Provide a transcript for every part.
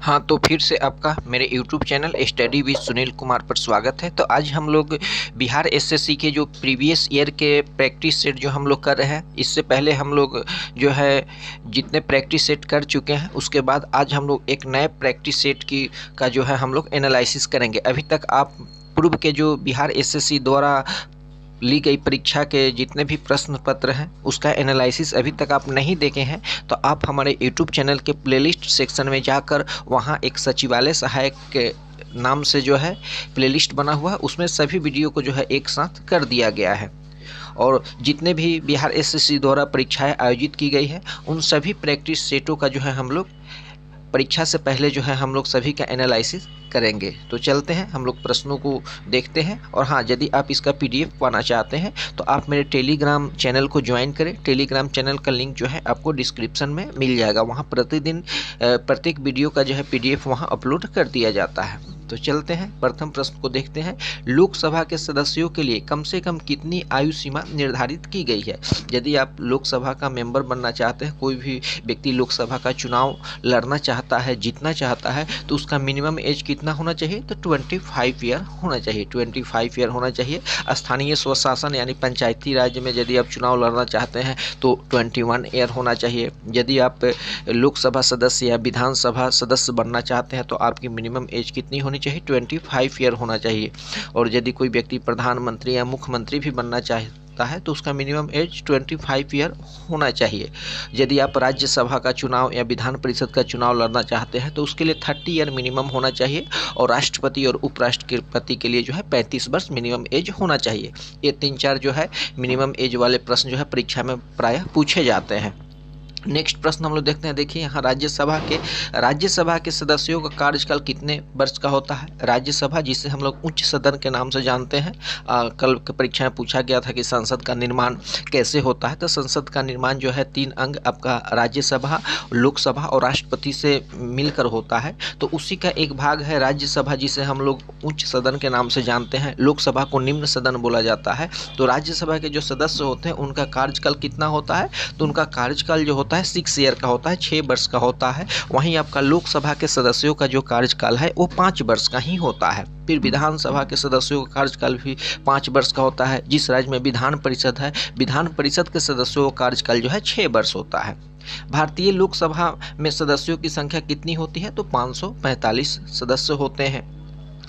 हाँ, तो फिर से आपका मेरे YouTube channel study with Sunil Kumar पर स्वागत है। तो आज हम लोग बिहार एसएससी के जो प्रीवियस ईयर के प्रैक्टिस सेट जो हम लोग कर रहे हैं, इससे पहले हम लोग जो है जितने प्रैक्टिस सेट कर चुके हैं, उसके बाद आज हम लोग एक नए प्रैक्टिस सेट की का जो है हम लोग एनालिसिस करेंगे। अभी तक आप पूर्व के जो बिहार एसएससी द्वारा ली गई परीक्षा के जितने भी प्रश्न पत्र हैं, उसका एनालिसिस अभी तक आप नहीं देखे हैं तो आप हमारे यूट्यूब चैनल के प्लेलिस्ट सेक्शन में जाकर वहां एक सचिवालय सहायक के नाम से जो है प्लेलिस्ट बना हुआ है, उसमें सभी वीडियो को जो है एक साथ कर दिया गया है। और जितने भी बिहार एसएससी द्वारा परीक्षाएं आयोजित की गई है, उन सभी प्रैक्टिस सेटों का जो है हम लोग परीक्षा से पहले जो है हम लोग सभी का एनालिसिस करेंगे। तो चलते हैं, हम लोग प्रश्नों को देखते हैं। और हाँ, यदि आप इसका पीडीएफ पाना चाहते हैं तो आप मेरे टेलीग्राम चैनल को ज्वाइन करें। टेलीग्राम चैनल का लिंक जो है आपको डिस्क्रिप्शन में मिल जाएगा। वहाँ प्रतिदिन प्रत्येक वीडियो का जो है पीडीएफ वहाँ अपलोड कर दिया जाता है। तो चलते हैं, प्रथम प्रश्न को देखते हैं। लोकसभा के सदस्यों के लिए कम से कम कितनी आयु सीमा निर्धारित की गई है? यदि आप लोकसभा का मेंबर बनना चाहते हैं, कोई भी व्यक्ति लोकसभा का चुनाव लड़ना चाहता है, जीतना चाहता है, तो उसका मिनिमम एज कितना होना चाहिए? तो 25 ईयर होना चाहिए। 25 ईयर होना चाहिए। स्थानीय स्वशासन यानी पंचायती राज्य में यदि आप चुनाव लड़ना चाहते हैं तो 21 ईयर होना चाहिए। यदि आप लोकसभा सदस्य या विधानसभा सदस्य बनना चाहते हैं तो आपकी मिनिमम एज कितनी होनी चाहिए? 25 ईयर होना चाहिए। और यदि कोई व्यक्ति प्रधानमंत्री या मुख्यमंत्री भी बनना चाहता है तो उसका मिनिमम एज 25 ईयर होना चाहिए। यदि आप राज्यसभा का चुनाव या विधान परिषद का चुनाव लड़ना चाहते हैं तो उसके लिए 30 ईयर मिनिमम होना चाहिए। और राष्ट्रपति और उपराष्ट्रपति के लिए जो है 35 वर्ष मिनिमम एज होना चाहिए। ये 3-4 जो है मिनिमम एज वाले प्रश्न जो है परीक्षा में प्रायः पूछे जाते हैं। नेक्स्ट प्रश्न हम लोग देखते हैं। देखिए यहाँ राज्यसभा के सदस्यों का कार्यकाल कितने वर्ष का होता है? राज्यसभा, जिसे हम लोग उच्च सदन के नाम से जानते हैं, कल की परीक्षा में पूछा गया था कि संसद का निर्माण कैसे होता है। तो संसद का निर्माण जो है 3 अंग आपका राज्यसभा, लोकसभा और राष्ट्रपति से मिलकर होता है। तो उसी का एक भाग है राज्यसभा, जिसे हम लोग उच्च सदन के नाम से जानते हैं। लोकसभा को निम्न सदन बोला जाता है। तो राज्यसभा के जो सदस्य होते हैं उनका कार्यकाल कितना होता है? तो उनका कार्यकाल जो होता है 6 ईयर का होता है, 6 वर्ष का होता है। वहीं आपका लोकसभा के सदस्यों का जो कार्यकाल है वो 5 वर्ष का ही होता है। फिर विधानसभा के सदस्यों का कार्यकाल भी 5 वर्ष का होता है। जिस राज्य में विधान परिषद है, विधान परिषद के सदस्यों का कार्यकाल जो है 6 वर्ष होता है। भारतीय लोकसभा में सदस्यों की संख्या कितनी होती है? तो 545 सदस्य होते हैं।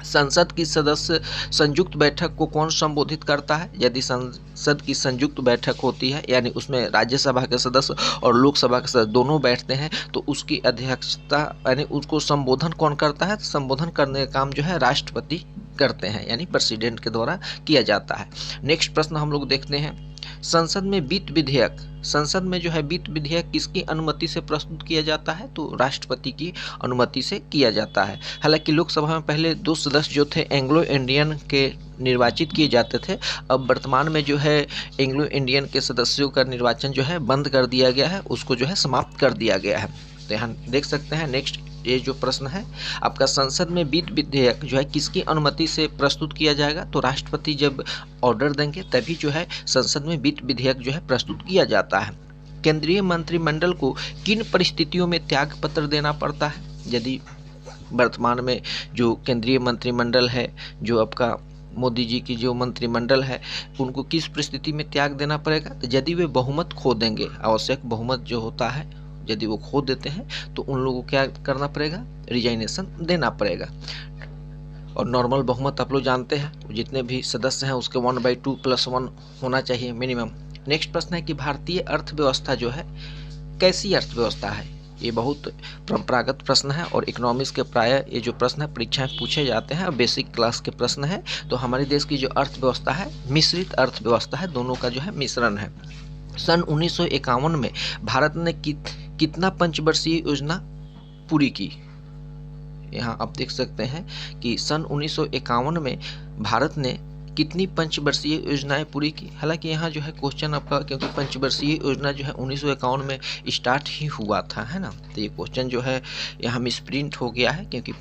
संसद की सदस्य संयुक्त बैठक को कौन संबोधित करता है? यदि संसद की संयुक्त बैठक होती है, यानी उसमें राज्यसभा के सदस्य और लोकसभा के सदस्य दोनों बैठते हैं, तो उसकी अध्यक्षता यानी उसको संबोधन कौन करता है? संबोधन करने का काम जो है राष्ट्रपति करते हैं, यानी प्रेसिडेंट के द्वारा किया जाता है। नेक्स्ट प्रश्न हम लोग देखते हैं। संसद में जो है वित्त विधेयक किसकी अनुमति से प्रस्तुत किया जाता है? तो राष्ट्रपति की अनुमति से किया जाता है। हालांकि लोकसभा में पहले 2 सदस्य जो थे एंग्लो इंडियन के निर्वाचित किए जाते थे। अब वर्तमान में जो है एंग्लो इंडियन के सदस्यों का निर्वाचन जो है बंद कर दिया गया है, उसको जो है समाप्त कर दिया गया है। तो यहाँ देख सकते हैं। नेक्स्ट ये जो प्रश्न है आपका, संसद में वित्त विधेयक जो है किसकी अनुमति से प्रस्तुत किया जाएगा? तो राष्ट्रपति जब ऑर्डर देंगे तभी जो है संसद में वित्त विधेयक जो है प्रस्तुत किया जाता है। केंद्रीय मंत्रिमंडल को किन परिस्थितियों में त्याग पत्र देना पड़ता है? यदि वर्तमान में जो केंद्रीय मंत्रिमंडल है, जो आपका मोदी जी की जो मंत्रिमंडल है, उनको किस परिस्थिति में त्याग देना पड़ेगा? तो यदि वे बहुमत खो देंगे, आवश्यक बहुमत जो होता है यदि वो खो देते हैं तो उन लोगों को क्या करना पड़ेगा? रिजाइनेशन देना पड़ेगा। और नॉर्मल बहुमत आप लोग जानते हैं, जितने भी सदस्य हैं उसके 1/2 + 1 होना चाहिए मिनिमम। नेक्स्ट प्रश्न है कि भारतीय अर्थव्यवस्था जो है कैसी अर्थव्यवस्था है? ये बहुत परंपरागत प्रश्न है और इकोनॉमिक्स के प्रायः ये जो प्रश्न है परीक्षा में पूछे जाते हैं और बेसिक क्लास के प्रश्न है। तो हमारे देश की जो अर्थव्यवस्था है मिश्रित अर्थव्यवस्था है, दोनों का जो है मिश्रण है। सन 1951 में भारत ने कितना पंचवर्षीय योजना पूरी की? यहाँ आप देख सकते हैं कि सन 1951 में भारत ने कितनी पंचवर्षीय योजनाएं पूरी की। हालांकि यहाँ जो है क्वेश्चन आपका, क्योंकि पंचवर्षीय योजना जो है 1951 में स्टार्ट ही हुआ था, है ना, तो ये क्वेश्चन जो है यहाँ मिसप्रिंट हो गया है, क्योंकि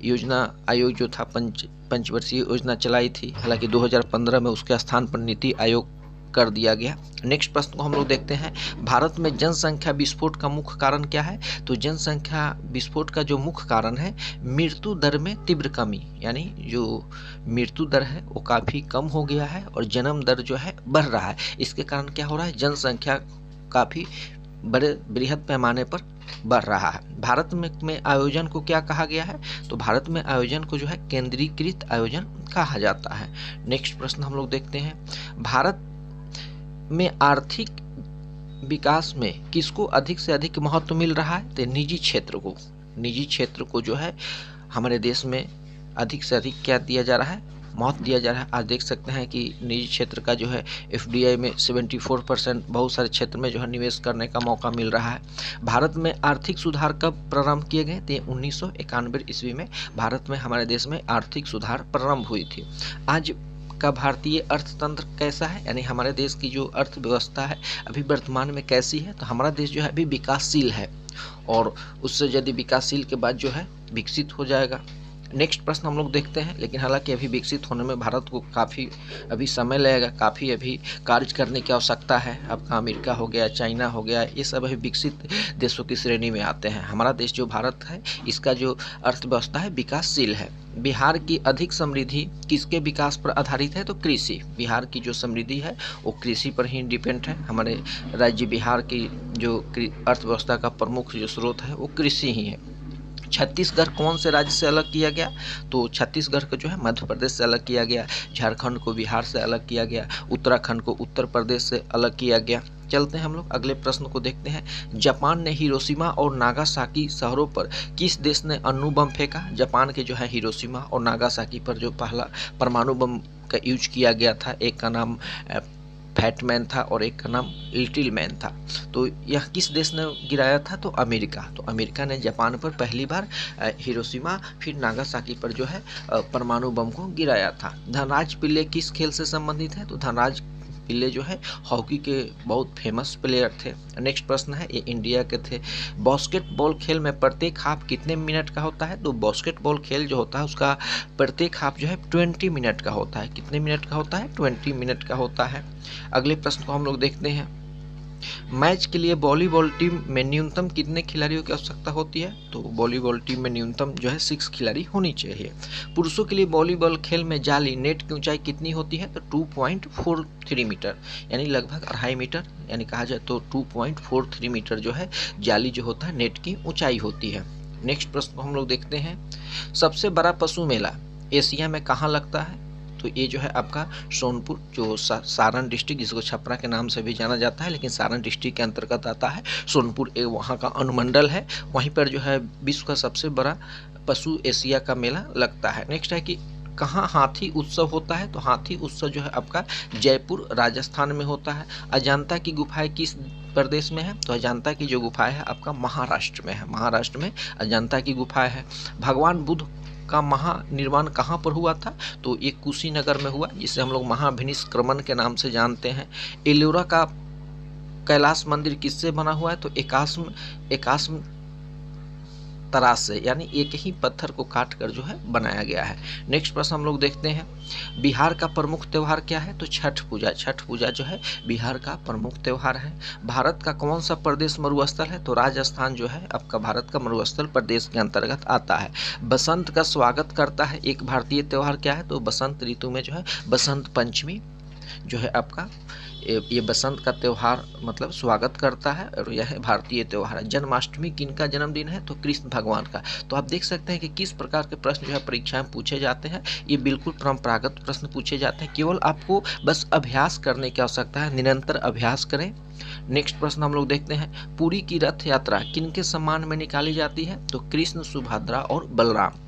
योजना आयोग जो था पंचवर्षीय योजना चलाई थी। हालांकि 2015 में उसके स्थान पर नीति आयोग कर दिया गया। नेक्स्ट प्रश्न को हम लोग देखते हैं, भारत में जनसंख्या विस्फोट का मुख्य कारण क्या है? तो जनसंख्या विस्फोट का जो मुख्य कारण है, मृत्यु दर में तीव्र कमी, यानी जो मृत्यु दर है वो काफ़ी कम हो गया है और जन्म दर जो है बढ़ रहा है। इसके कारण क्या हो रहा है, जनसंख्या काफ़ी बड़े बृहद पैमाने पर बढ़ रहा है। भारत में आयोजन को क्या कहा गया है? तो भारत में आयोजन को जो है केंद्रीकृत आयोजन कहा जाता है। नेक्स्ट प्रश्न हम लोग देखते हैं, भारत में आर्थिक विकास में किसको अधिक से अधिक महत्व मिल रहा है? तो निजी क्षेत्र को, निजी क्षेत्र को जो है हमारे देश में अधिक से अधिक क्या दिया जा रहा है, महत्व दिया जा रहा है। आज देख सकते हैं कि निजी क्षेत्र का जो है FDI में 74% बहुत सारे क्षेत्र में जो है निवेश करने का मौका मिल रहा है। भारत में आर्थिक सुधार कब प्रारंभ किए गए? तो 1991 ईस्वी में भारत में, हमारे देश में आर्थिक सुधार प्रारंभ हुई थी। आज का भारतीय अर्थतंत्र कैसा है, यानी हमारे देश की जो अर्थव्यवस्था है अभी वर्तमान में कैसी है? तो हमारा देश जो है अभी विकासशील है और उससे यदि विकासशील के बाद जो है विकसित हो जाएगा। नेक्स्ट प्रश्न हम लोग देखते हैं, लेकिन हालांकि अभी विकसित होने में भारत को काफ़ी अभी समय लगेगा, काफ़ी अभी कार्य करने की आवश्यकता है। आपका अमेरिका हो गया, चाइना हो गया, ये सब अभी विकसित देशों की श्रेणी में आते हैं। हमारा देश जो भारत है, इसका जो अर्थव्यवस्था है विकासशील है। बिहार की अधिक समृद्धि किसके विकास पर आधारित है? तो कृषि। बिहार की जो समृद्धि है वो कृषि पर ही डिपेंड है। हमारे राज्य बिहार की जो अर्थव्यवस्था का प्रमुख जो स्रोत है वो कृषि ही है। छत्तीसगढ़ कौन से राज्य से अलग किया गया? तो छत्तीसगढ़ को जो है मध्य प्रदेश से अलग किया गया, झारखंड को बिहार से अलग किया गया, उत्तराखंड को उत्तर प्रदेश से अलग किया गया। चलते हैं हम लोग अगले प्रश्न को देखते हैं, जापान ने हिरोशिमा और नागासाकी शहरों पर किस देश ने अणु बम फेंका? जापान के जो है हिरोशिमा और नागासाकी पर जो पहला परमाणु बम का यूज किया गया था, एक का नाम फैट मैन था और एक का नाम लिटिल मैन था। तो यह किस देश ने गिराया था? तो अमेरिका। तो अमेरिका ने जापान पर पहली बार हिरोशिमा फिर नागासाकी पर जो है परमाणु बम को गिराया था। धनराज पिल्ले किस खेल से संबंधित है? तो धनराज पिल्ले जो है हॉकी के बहुत फेमस प्लेयर थे। नेक्स्ट प्रश्न है, ये इंडिया के थे। बास्केटबॉल खेल में प्रत्येक हाफ कितने मिनट का होता है? तो बास्केटबॉल खेल जो होता है उसका प्रत्येक हाफ जो है 20 मिनट का होता है। कितने मिनट का होता है? 20 मिनट का होता है। अगले प्रश्न को हम लोग देखते हैं, मैच के लिए वॉलीबॉल टीम में न्यूनतम कितने खिलाड़ियों की आवश्यकता होती है? तो वॉलीबॉल टीम में न्यूनतम जो है 6 खिलाड़ी होनी चाहिए। पुरुषों के लिए वॉलीबॉल खेल में जाली नेट की ऊंचाई कितनी होती है? तो 2.43 मीटर, यानी लगभग 2.5 मीटर, यानी कहा जाए तो 2.43 मीटर जो है जाली जो होता है नेट की ऊंचाई होती है। नेक्स्ट प्रश्न को हम लोग देखते हैं, सबसे बड़ा पशु मेला एशिया में कहाँ लगता है? तो ये जो है आपका सोनपुर, जो सारण डिस्ट्रिक्ट, जिसको छपरा के नाम से भी जाना जाता है, लेकिन सारण डिस्ट्रिक्ट के अंतर्गत आता है। सोनपुर एक वहाँ का अनुमंडल है, वहीं पर जो है विश्व का सबसे बड़ा पशु एशिया का मेला लगता है। नेक्स्ट है कि कहाँ हाथी उत्सव होता है? तो हाथी उत्सव जो है आपका जयपुर राजस्थान में होता है। अजंता की गुफाएं किस प्रदेश में है? तो अजंता की जो गुफाएं है आपका महाराष्ट्र में है। महाराष्ट्र में अजंता की गुफाएं है। भगवान बुद्ध का महानिर्वाण कहाँ पर हुआ था? तो ये कुशीनगर में हुआ, जिसे हम लोग महाभिनिष्क्रमण के नाम से जानते हैं। एलोरा का कैलाश मंदिर किससे बना हुआ है? तो एकास्म तराश से, यानी एक ही पत्थर को काट कर जो है बनाया गया है। नेक्स्ट प्रश्न हम लोग देखते हैं, बिहार का प्रमुख त्यौहार क्या है? तो छठ पूजा। छठ पूजा जो है बिहार का प्रमुख त्यौहार है। भारत का कौन सा प्रदेश मरुस्थल है? तो राजस्थान जो है आपका भारत का मरुस्थल प्रदेश के अंतर्गत आता है। बसंत का स्वागत करता है एक भारतीय त्यौहार क्या है? तो बसंत ऋतु में जो है बसंत पंचमी जो है आपका ये बसंत का त्यौहार मतलब स्वागत करता है और यह भारतीय त्यौहार है। जन्माष्टमी किनका जन्मदिन है? तो कृष्ण भगवान का। तो आप देख सकते हैं कि किस प्रकार के प्रश्न जो है परीक्षा में पूछे जाते हैं। ये बिल्कुल परंपरागत प्रश्न पूछे जाते हैं, केवल आपको बस अभ्यास करने की आवश्यकता है, निरंतर अभ्यास करें। नेक्स्ट प्रश्न हम लोग देखते हैं, पुरी की रथ यात्रा किनके सम्मान में निकाली जाती है? तो कृष्ण, सुभद्रा और बलराम।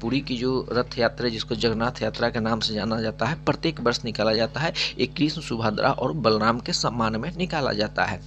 पुरी की जो रथ यात्रा जिसको जगन्नाथ यात्रा के नाम से जाना जाता है, प्रत्येक वर्ष निकाला जाता है। ये कृष्ण, सुभद्रा और बलराम के सम्मान में निकाला जाता है।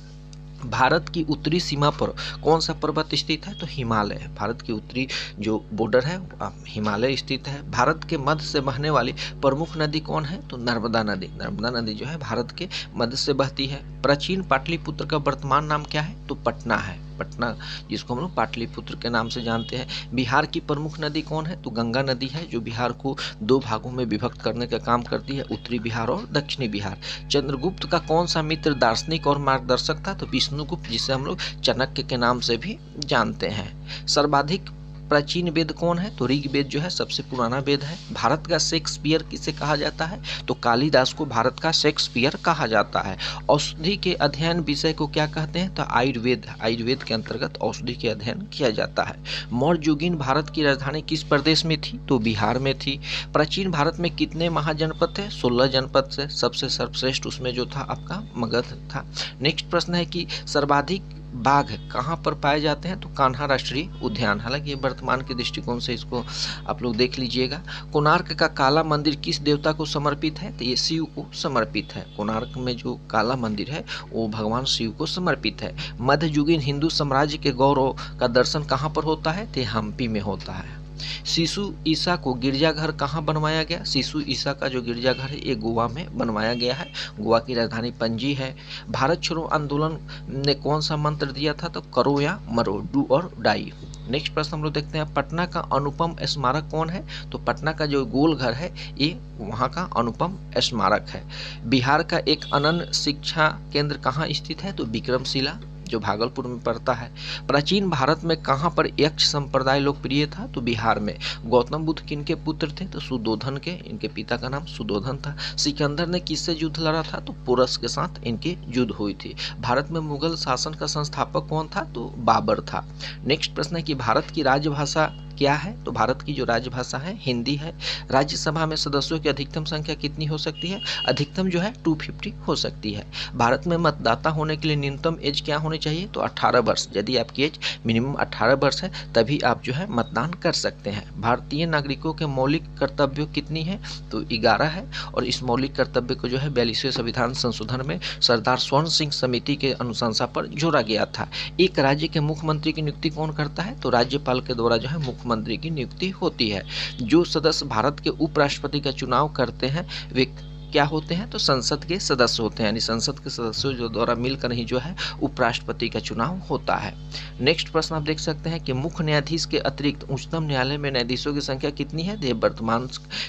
भारत की उत्तरी सीमा पर कौन सा पर्वत स्थित है? तो हिमालय। भारत की उत्तरी जो बॉर्डर है हिमालय स्थित है। भारत के मध्य से बहने वाली प्रमुख नदी कौन है? तो नर्मदा नदी। नर्मदा नदी जो है भारत के मध्य से बहती है। प्राचीन पाटलिपुत्र का वर्तमान नाम क्या है? तो पटना है। पटना, जिसको हम लोग पाटलिपुत्र के नाम से जानते हैं। बिहार की प्रमुख नदी कौन है? तो गंगा नदी है, जो बिहार को 2 भागों में विभक्त करने का काम करती है, उत्तरी बिहार और दक्षिणी बिहार। चंद्रगुप्त का कौन सा मित्र दार्शनिक और मार्गदर्शक था? तो विष्णुगुप्त, जिसे हम लोग चाणक्य के नाम से भी जानते हैं। सर्वाधिक प्राचीन वेद कौन है? तो ऋग्वेद जो है सबसे पुराना वेद है। भारत का शेक्सपियर किसे कहा जाता है? तो कालिदास को भारत का शेक्सपियर कहा जाता है। औषधि के अध्ययन विषय को क्या कहते हैं? तो आयुर्वेद। आयुर्वेद के अंतर्गत औषधि के अध्ययन किया जाता है। मौर्ययुगीन भारत की राजधानी किस प्रदेश में थी? तो बिहार में थी। प्राचीन भारत में कितने महाजनपद थे? 16 जनपद से सबसे सर्वश्रेष्ठ उसमें जो था आपका मगध था। नेक्स्ट प्रश्न है कि सर्वाधिक बाघ कहाँ पर पाए जाते हैं? तो कान्हा राष्ट्रीय उद्यान। हालांकि वर्तमान के दृष्टिकोण से इसको आप लोग देख लीजिएगा। कोणार्क का काला मंदिर किस देवता को समर्पित है? तो ये शिव को समर्पित है। कोणार्क में जो काला मंदिर है वो भगवान शिव को समर्पित है। मध्ययुगीन हिंदू साम्राज्य के गौरव का दर्शन कहाँ पर होता है? तो हम्पी में होता है। शिशु ईसा को गिरजाघर कहाँ बनवाया गया? शिशु ईसा का जो गिरजाघर है ये गोवा में बनवाया गया है। गोवा की राजधानी पणजी है। भारत छोड़ो आंदोलन ने कौन सा मंत्र दिया था? तो करो या मरो, डू और डाई। नेक्स्ट प्रश्न हम लोग देखते हैं, पटना का अनुपम स्मारक कौन है? तो पटना का जो गोल घर है ये वहाँ का अनुपम स्मारक है। बिहार का एक अनन्य शिक्षा केंद्र कहाँ स्थित है? तो विक्रमशिला, जो भागलपुर में पड़ता है। प्राचीन भारत में कहाँ पर यक्ष संप्रदाय लोकप्रिय था? तो बिहार में। गौतम बुद्ध किनके पुत्र थे? तो सुदोधन के। इनके पिता का नाम सुदोधन था। सिकंदर ने किससे युद्ध लड़ा था? तो पोरस के साथ इनकी युद्ध हुई थी। भारत में मुगल शासन का संस्थापक कौन था? तो बाबर था। नेक्स्ट प्रश्न है कि भारत की राजभाषा क्या है? तो भारत की जो राजभाषा है हिंदी है। राज्यसभा में सदस्यों की अधिकतम संख्या कितनी हो सकती है? अधिकतम जो है 250 हो सकती है। भारत में मतदाता होने के लिए न्यूनतम एज क्या होनी चाहिए? तो 18 वर्ष। यदि आपकी एज मिनिमम 18 वर्ष है तभी आप जो है मतदान कर सकते हैं। भारतीय नागरिकों के मौलिक कर्तव्य कितनी है? तो 11 है। और इस मौलिक कर्तव्य को जो है 42वें संविधान संशोधन में सरदार स्वर्ण सिंह समिति के अनुशंसा पर जोड़ा गया था। एक राज्य के मुख्यमंत्री की नियुक्ति कौन करता है? तो राज्यपाल के द्वारा जो है मुख्यमंत्री की नियुक्ति होती है। जो सदस्य भारत के उपराष्ट्रपति का चुनाव करते हैं वे क्या होते हैं? तो संसद के सदस्य होते हैं, यानी संसद के सदस्यों जो द्वारा मिलकर ही जो है उपराष्ट्रपति का चुनाव होता है। नेक्स्ट प्रश्न आप देख सकते हैं कि मुख्य न्यायाधीश के अतिरिक्त उच्चतम न्यायालय में न्यायाधीशों की संख्या कितनी है? ये वर्तमान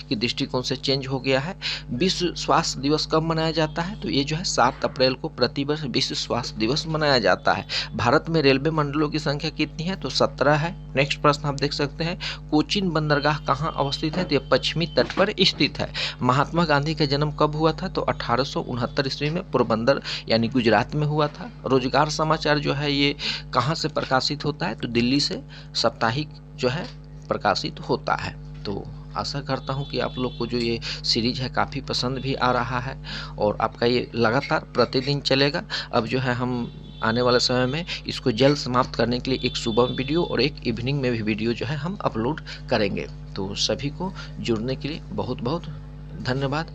के दृष्टिकोण से चेंज हो गया है। विश्व स्वास्थ्य दिवस कब मनाया जाता है? तो ये जो है 7 अप्रैल को प्रतिवर्ष विश्व स्वास्थ्य दिवस मनाया जाता है। भारत में रेलवे मंडलों की संख्या कितनी है? तो 17 है। नेक्स्ट प्रश्न आप देख सकते हैं, कोचीन बंदरगाह कहाँ अवस्थित है? तो ये पश्चिमी तट पर स्थित है। महात्मा गांधी का जन्म कब हुआ था? तो 1869 ईस्वी में पोरबंदर यानी गुजरात में हुआ था। रोजगार समाचार जो है ये कहाँ से प्रकाशित होता है? तो दिल्ली से साप्ताहिक जो है प्रकाशित होता है। तो आशा करता हूँ कि आप लोग को जो ये सीरीज है काफ़ी पसंद भी आ रहा है और आपका ये लगातार प्रतिदिन चलेगा। अब जो है हम आने वाले समय में इसको जल्द समाप्त करने के लिए एक सुबह वीडियो और एक इवनिंग में भी वीडियो जो है हम अपलोड करेंगे। तो सभी को जुड़ने के लिए बहुत बहुत धन्यवाद।